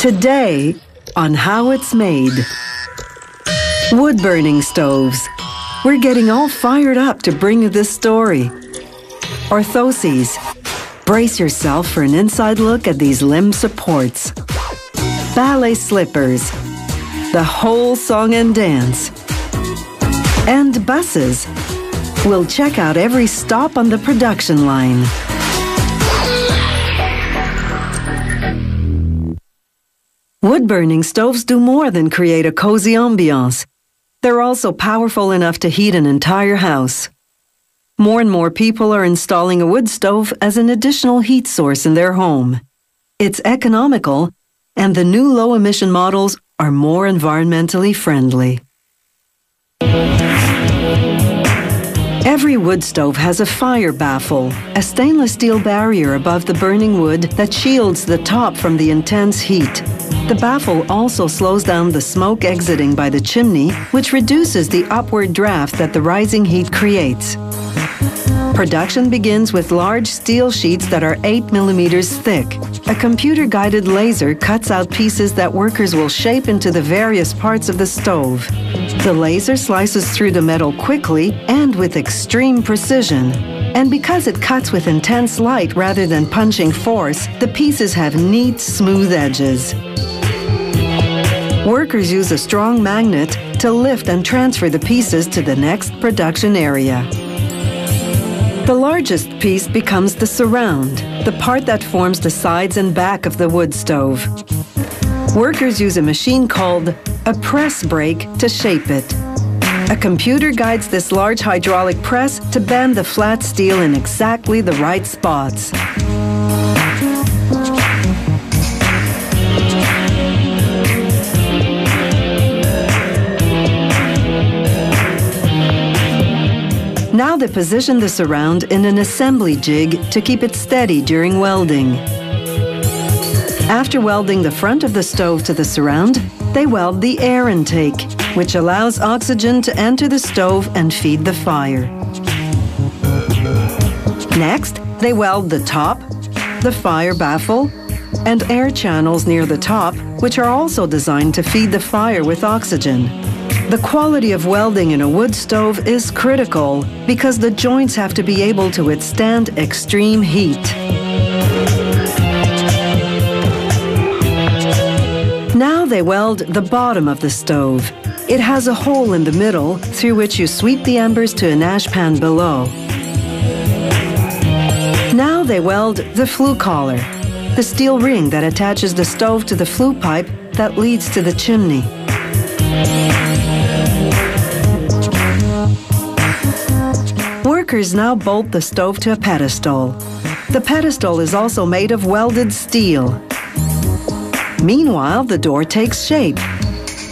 Today, on How It's Made. Wood-burning stoves. We're getting all fired up to bring you this story. Orthoses. Brace yourself for an inside look at these limb supports. Ballet slippers. The whole song and dance. And buses. We'll check out every stop on the production line. Wood-burning stoves do more than create a cozy ambiance. They're also powerful enough to heat an entire house. More and more people are installing a wood stove as an additional heat source in their home. It's economical, and the new low-emission models are more environmentally friendly. Every wood stove has a fire baffle, a stainless steel barrier above the burning wood that shields the top from the intense heat. The baffle also slows down the smoke exiting by the chimney, which reduces the upward draft that the rising heat creates. Production begins with large steel sheets that are 8 millimeters thick. A computer-guided laser cuts out pieces that workers will shape into the various parts of the stove. The laser slices through the metal quickly and with extreme precision. And because it cuts with intense light rather than punching force, the pieces have neat, smooth edges. Workers use a strong magnet to lift and transfer the pieces to the next production area. The largest piece becomes the surround, the part that forms the sides and back of the wood stove. Workers use a machine called a press brake to shape it. A computer guides this large hydraulic press to bend the flat steel in exactly the right spots. Now they position the surround in an assembly jig to keep it steady during welding. After welding the front of the stove to the surround, they weld the air intake, which allows oxygen to enter the stove and feed the fire. Next, they weld the top, the fire baffle, and air channels near the top, which are also designed to feed the fire with oxygen. The quality of welding in a wood stove is critical because the joints have to be able to withstand extreme heat. Now they weld the bottom of the stove. It has a hole in the middle through which you sweep the embers to an ash pan below. Now they weld the flue collar, the steel ring that attaches the stove to the flue pipe that leads to the chimney. Workers now bolt the stove to a pedestal. The pedestal is also made of welded steel. Meanwhile, the door takes shape.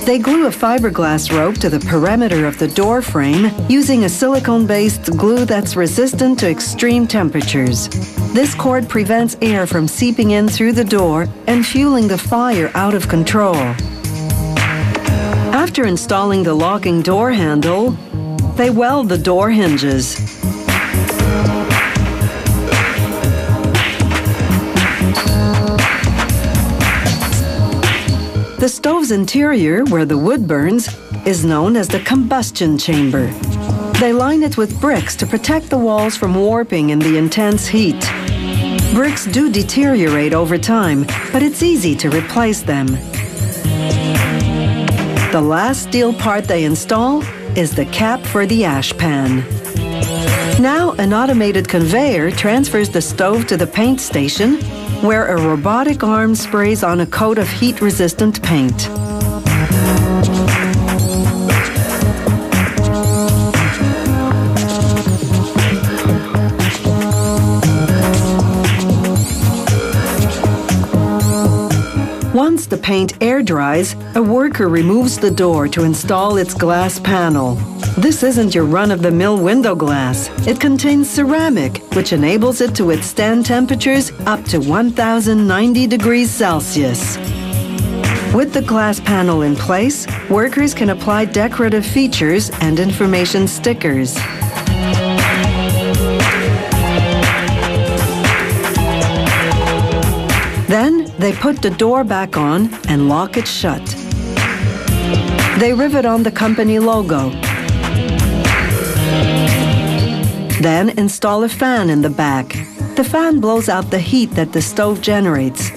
They glue a fiberglass rope to the perimeter of the door frame using a silicone-based glue that's resistant to extreme temperatures. This cord prevents air from seeping in through the door and fueling the fire out of control. After installing the locking door handle, they weld the door hinges. The stove's interior, where the wood burns, is known as the combustion chamber. They line it with bricks to protect the walls from warping in the intense heat. Bricks do deteriorate over time, but it's easy to replace them. The last steel part they install is the cap for the ash pan. Now, an automated conveyor transfers the stove to the paint station, where a robotic arm sprays on a coat of heat-resistant paint. Once the paint air dries, a worker removes the door to install its glass panel. This isn't your run-of-the-mill window glass. It contains ceramic, which enables it to withstand temperatures up to 1090 degrees Celsius. With the glass panel in place, workers can apply decorative features and information stickers. Then they put the door back on and lock it shut. They rivet on the company logo. Then install a fan in the back. The fan blows out the heat that the stove generates.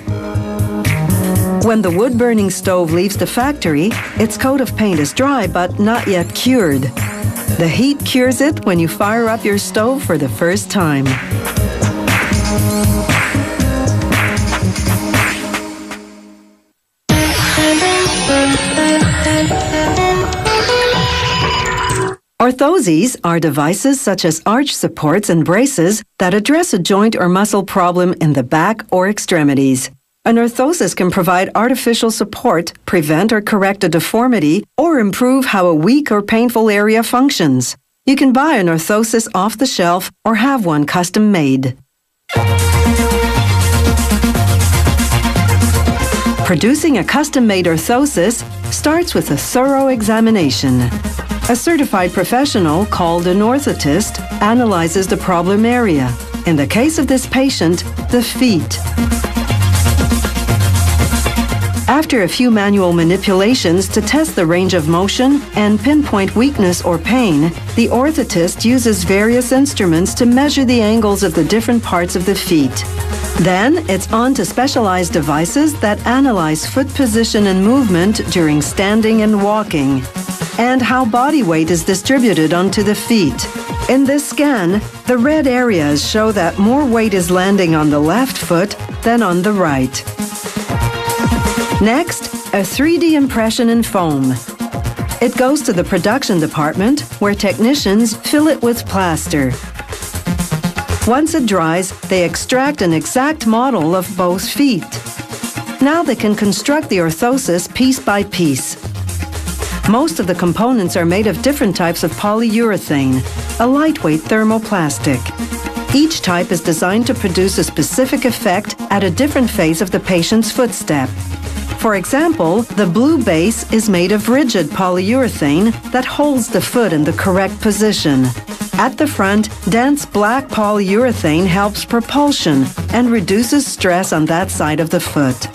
When the wood-burning stove leaves the factory, its coat of paint is dry but not yet cured. The heat cures it when you fire up your stove for the first time. Orthoses are devices such as arch supports and braces that address a joint or muscle problem in the back or extremities. An orthosis can provide artificial support, prevent or correct a deformity, or improve how a weak or painful area functions. You can buy an orthosis off the shelf or have one custom made. Producing a custom-made orthosis starts with a thorough examination. A certified professional, called an orthotist, analyzes the problem area. In the case of this patient, the feet. After a few manual manipulations to test the range of motion and pinpoint weakness or pain, the orthotist uses various instruments to measure the angles of the different parts of the feet. Then, it's on to specialized devices that analyze foot position and movement during standing and walking, and how body weight is distributed onto the feet. In this scan, the red areas show that more weight is landing on the left foot than on the right. Next, a 3D impression in foam. It goes to the production department, where technicians fill it with plaster. Once it dries, they extract an exact model of both feet. Now they can construct the orthosis piece by piece. Most of the components are made of different types of polyurethane, a lightweight thermoplastic. Each type is designed to produce a specific effect at a different phase of the patient's footstep. For example, the blue base is made of rigid polyurethane that holds the foot in the correct position. At the front, dense black polyurethane helps propulsion and reduces stress on that side of the foot.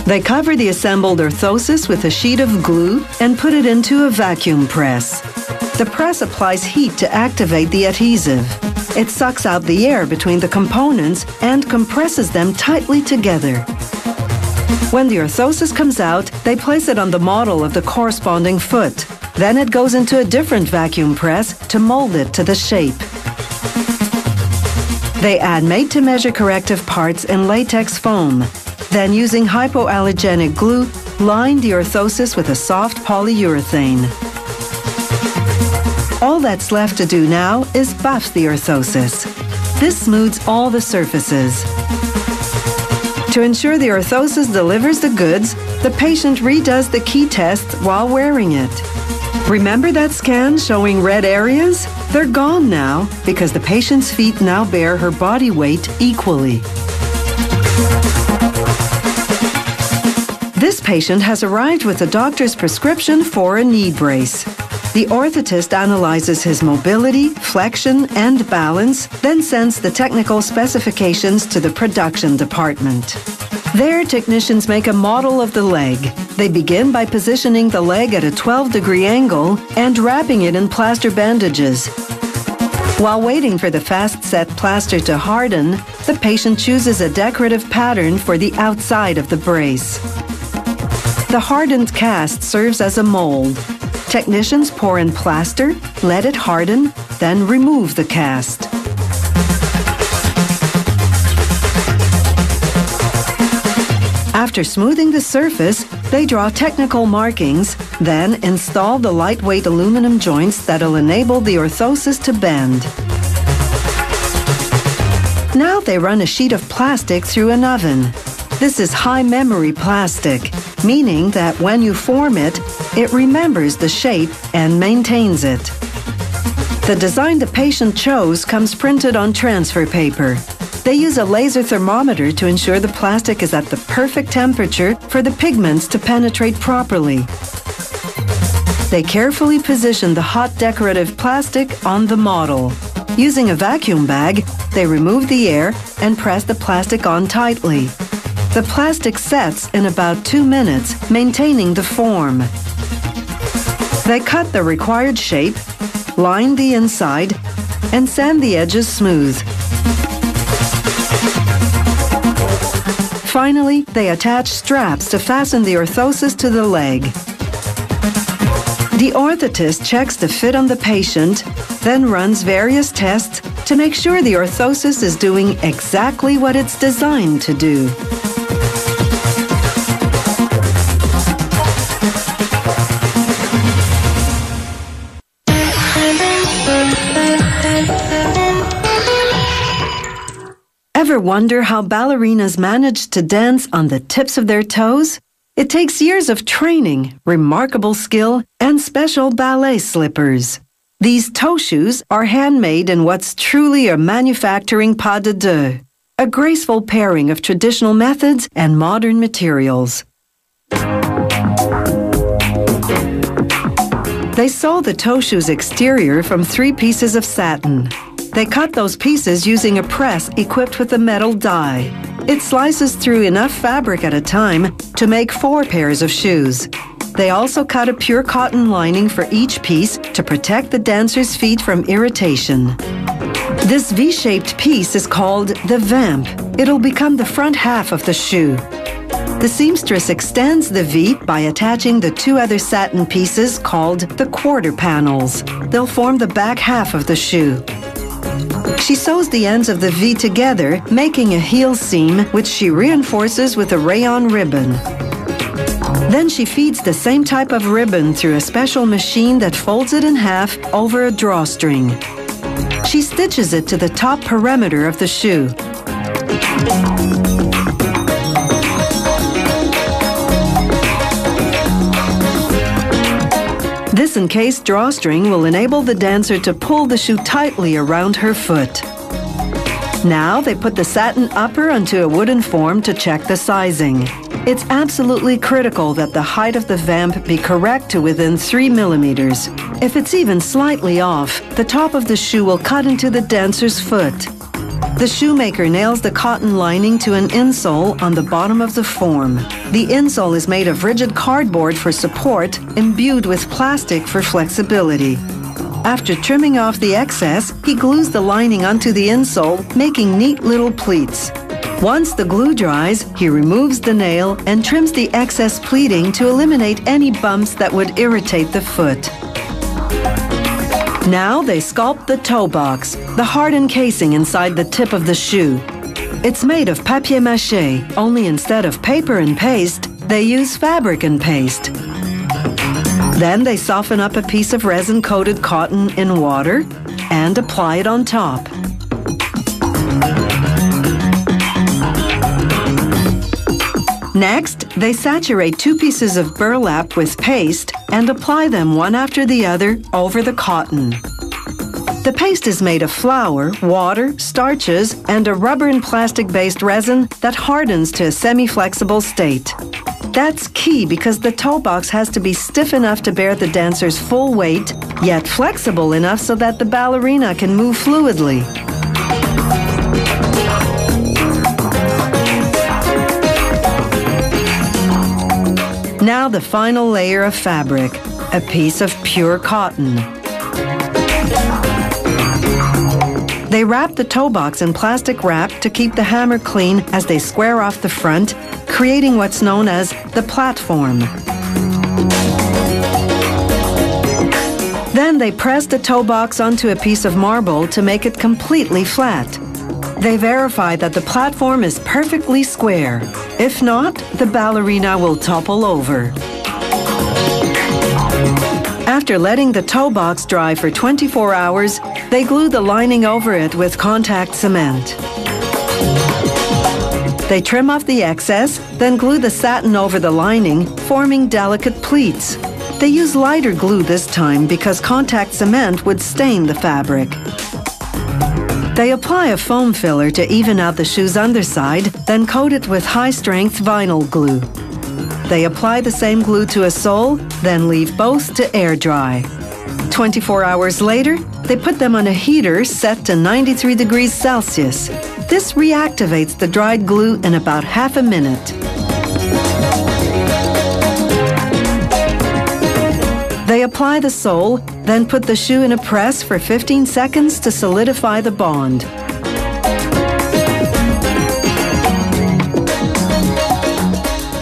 They cover the assembled orthosis with a sheet of glue and put it into a vacuum press. The press applies heat to activate the adhesive. It sucks out the air between the components and compresses them tightly together. When the orthosis comes out, they place it on the model of the corresponding foot. Then it goes into a different vacuum press to mold it to the shape. They add made-to-measure corrective parts in latex foam. Then, using hypoallergenic glue, line the orthosis with a soft polyurethane. All that's left to do now is buff the orthosis. This smooths all the surfaces. To ensure the orthosis delivers the goods, the patient redoes the key test while wearing it. Remember that scan showing red areas? They're gone now because the patient's feet now bear her body weight equally. This patient has arrived with a doctor's prescription for a knee brace. The orthotist analyzes his mobility, flexion, and balance, then sends the technical specifications to the production department. There, technicians make a model of the leg. They begin by positioning the leg at a 12-degree angle and wrapping it in plaster bandages. While waiting for the fast-set plaster to harden, the patient chooses a decorative pattern for the outside of the brace. The hardened cast serves as a mold. Technicians pour in plaster, let it harden, then remove the cast. After smoothing the surface, they draw technical markings, then install the lightweight aluminum joints that'll enable the orthosis to bend. Now they run a sheet of plastic through an oven. This is high-memory plastic, meaning that when you form it, it remembers the shape and maintains it. The design the patient chose comes printed on transfer paper. They use a laser thermometer to ensure the plastic is at the perfect temperature for the pigments to penetrate properly. They carefully position the hot decorative plastic on the model. Using a vacuum bag, they remove the air and press the plastic on tightly. The plastic sets in about 2 minutes, maintaining the form. They cut the required shape, line the inside, and sand the edges smooth. Finally, they attach straps to fasten the orthoses to the leg. The orthotist checks the fit on the patient, then runs various tests to make sure the orthosis is doing exactly what it's designed to do. Ever wonder how ballerinas manage to dance on the tips of their toes? It takes years of training, remarkable skill, and special ballet slippers. These toe shoes are handmade in what's truly a manufacturing pas de deux, a graceful pairing of traditional methods and modern materials. They sew the toe shoe's exterior from 3 pieces of satin. They cut those pieces using a press equipped with a metal die. It slices through enough fabric at a time to make 4 pairs of shoes. They also cut a pure cotton lining for each piece to protect the dancer's feet from irritation. This V-shaped piece is called the vamp. It'll become the front half of the shoe. The seamstress extends the V by attaching the 2 other satin pieces called the quarter panels. They'll form the back half of the shoe. She sews the ends of the V together, making a heel seam, which she reinforces with a rayon ribbon. Then she feeds the same type of ribbon through a special machine that folds it in half over a drawstring. She stitches it to the top perimeter of the shoe. This encased drawstring will enable the dancer to pull the shoe tightly around her foot. Now they put the satin upper onto a wooden form to check the sizing. It's absolutely critical that the height of the vamp be correct to within 3 millimeters. If it's even slightly off, the top of the shoe will cut into the dancer's foot. The shoemaker nails the cotton lining to an insole on the bottom of the form. The insole is made of rigid cardboard for support, imbued with plastic for flexibility. After trimming off the excess, he glues the lining onto the insole, making neat little pleats. Once the glue dries, he removes the nail and trims the excess pleating to eliminate any bumps that would irritate the foot. Now they sculpt the toe box, the hard encasing inside the tip of the shoe. It's made of papier-mâché, only instead of paper and paste, they use fabric and paste. Then they soften up a piece of resin-coated cotton in water and apply it on top. Next, they saturate 2 pieces of burlap with paste and apply them one after the other over the cotton. The paste is made of flour, water, starches, and a rubber and plastic-based resin that hardens to a semi-flexible state. That's key because the toe box has to be stiff enough to bear the dancer's full weight, yet flexible enough so that the ballerina can move fluidly. Now the final layer of fabric, a piece of pure cotton. They wrap the toe box in plastic wrap to keep the hammer clean as they square off the front, creating what's known as the platform. Then they press the toe box onto a piece of marble to make it completely flat. They verify that the platform is perfectly square. If not, the ballerina will topple over. After letting the toe box dry for 24 hours, they glue the lining over it with contact cement. They trim off the excess, then glue the satin over the lining, forming delicate pleats. They use lighter glue this time because contact cement would stain the fabric. They apply a foam filler to even out the shoe's underside, then coat it with high-strength vinyl glue. They apply the same glue to a sole, then leave both to air dry. 24 hours later, they put them on a heater set to 93 degrees Celsius. This reactivates the dried glue in about half a minute. They apply the sole, then put the shoe in a press for 15 seconds to solidify the bond.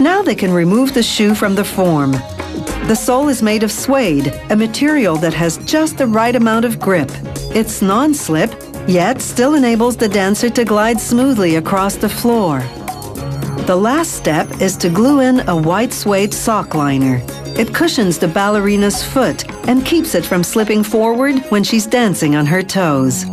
Now they can remove the shoe from the form. The sole is made of suede, a material that has just the right amount of grip. It's non-slip, yet still enables the dancer to glide smoothly across the floor. The last step is to glue in a white suede sock liner. It cushions the ballerina's foot and keeps it from slipping forward when she's dancing on her toes.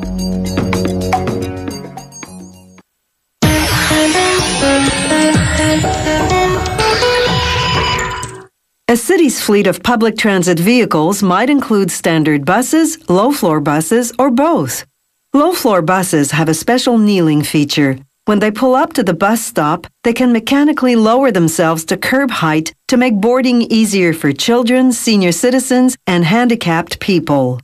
A city's fleet of public transit vehicles might include standard buses, low-floor buses, or both. Low-floor buses have a special kneeling feature. When they pull up to the bus stop, they can mechanically lower themselves to curb height to make boarding easier for children, senior citizens, and handicapped people.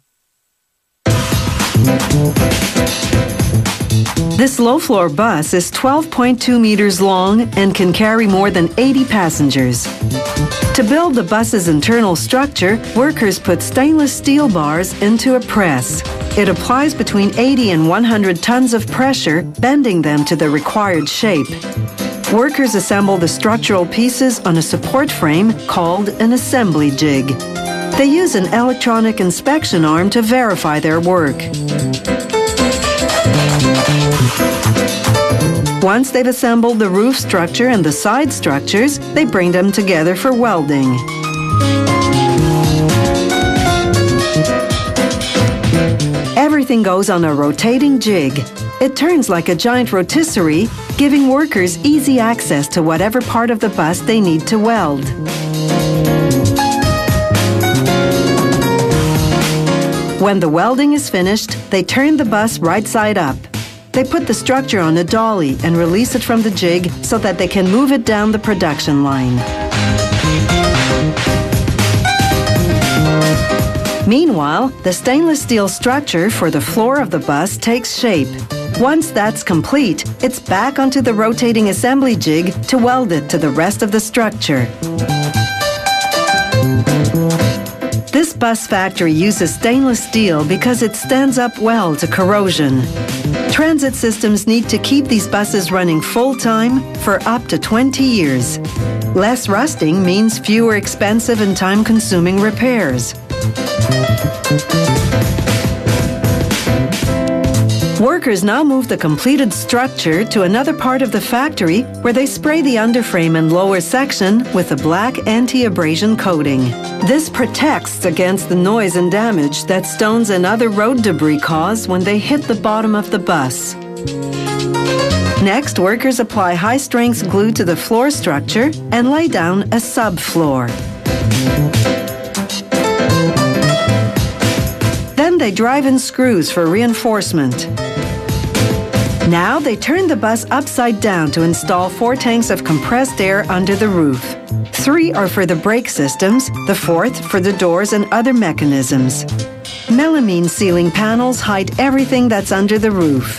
This low-floor bus is 12.2 meters long and can carry more than 80 passengers. To build the bus's internal structure, workers put stainless steel bars into a press. It applies between 80 and 100 tons of pressure, bending them to the required shape. Workers assemble the structural pieces on a support frame called an assembly jig. They use an electronic inspection arm to verify their work. Once they've assembled the roof structure and the side structures, they bring them together for welding. Everything goes on a rotating jig. It turns like a giant rotisserie, giving workers easy access to whatever part of the bus they need to weld. When the welding is finished, they turn the bus right side up. They put the structure on a dolly and release it from the jig so that they can move it down the production line. Meanwhile, the stainless steel structure for the floor of the bus takes shape. Once that's complete, it's back onto the rotating assembly jig to weld it to the rest of the structure. This bus factory uses stainless steel because it stands up well to corrosion. Transit systems need to keep these buses running full-time for up to 20 years. Less rusting means fewer expensive and time-consuming repairs. Workers now move the completed structure to another part of the factory where they spray the underframe and lower section with a black anti-abrasion coating. This protects against the noise and damage that stones and other road debris cause when they hit the bottom of the bus. Next, workers apply high-strength glue to the floor structure and lay down a subfloor. Then they drive in screws for reinforcement. Now they turn the bus upside down to install 4 tanks of compressed air under the roof. 3 are for the brake systems, the 4th for the doors and other mechanisms. Melamine ceiling panels hide everything that's under the roof.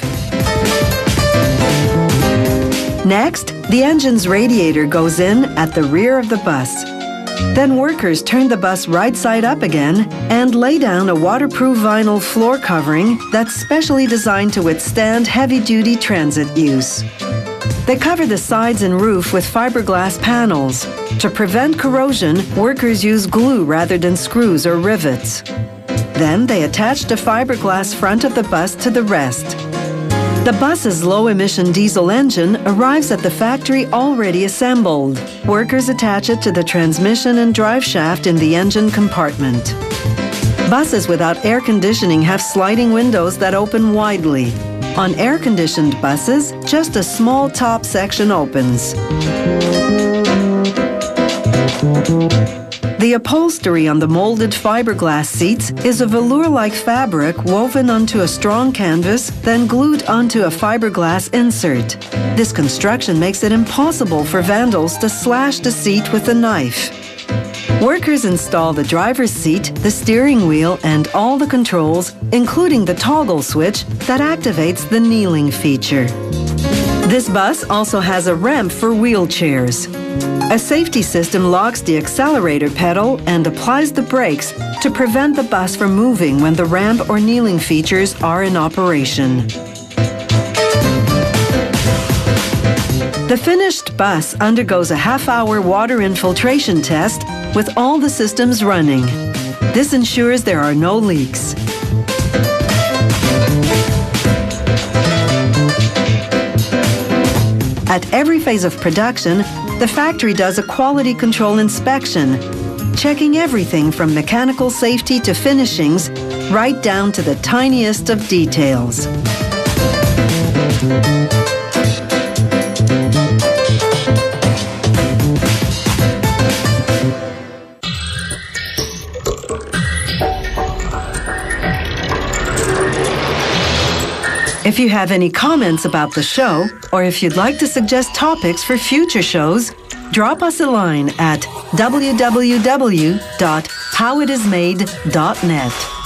Next, the engine's radiator goes in at the rear of the bus. Then workers turn the bus right side up again and lay down a waterproof vinyl floor covering that's specially designed to withstand heavy-duty transit use. They cover the sides and roof with fiberglass panels. To prevent corrosion, workers use glue rather than screws or rivets. Then they attach the fiberglass front of the bus to the rest. The bus's low-emission diesel engine arrives at the factory already assembled. Workers attach it to the transmission and drive shaft in the engine compartment. Buses without air conditioning have sliding windows that open widely. On air-conditioned buses, just a small top section opens. The upholstery on the molded fiberglass seats is a velour-like fabric woven onto a strong canvas, then glued onto a fiberglass insert. This construction makes it impossible for vandals to slash the seat with a knife. Workers install the driver's seat, the steering wheel, and all the controls, including the toggle switch that activates the kneeling feature. This bus also has a ramp for wheelchairs. A safety system locks the accelerator pedal and applies the brakes to prevent the bus from moving when the ramp or kneeling features are in operation. The finished bus undergoes a half-hour water infiltration test with all the systems running. This ensures there are no leaks. At every phase of production, the factory does a quality control inspection, checking everything from mechanical safety to finishings, right down to the tiniest of details. If you have any comments about the show, or if you'd like to suggest topics for future shows, drop us a line at www.howitismade.net.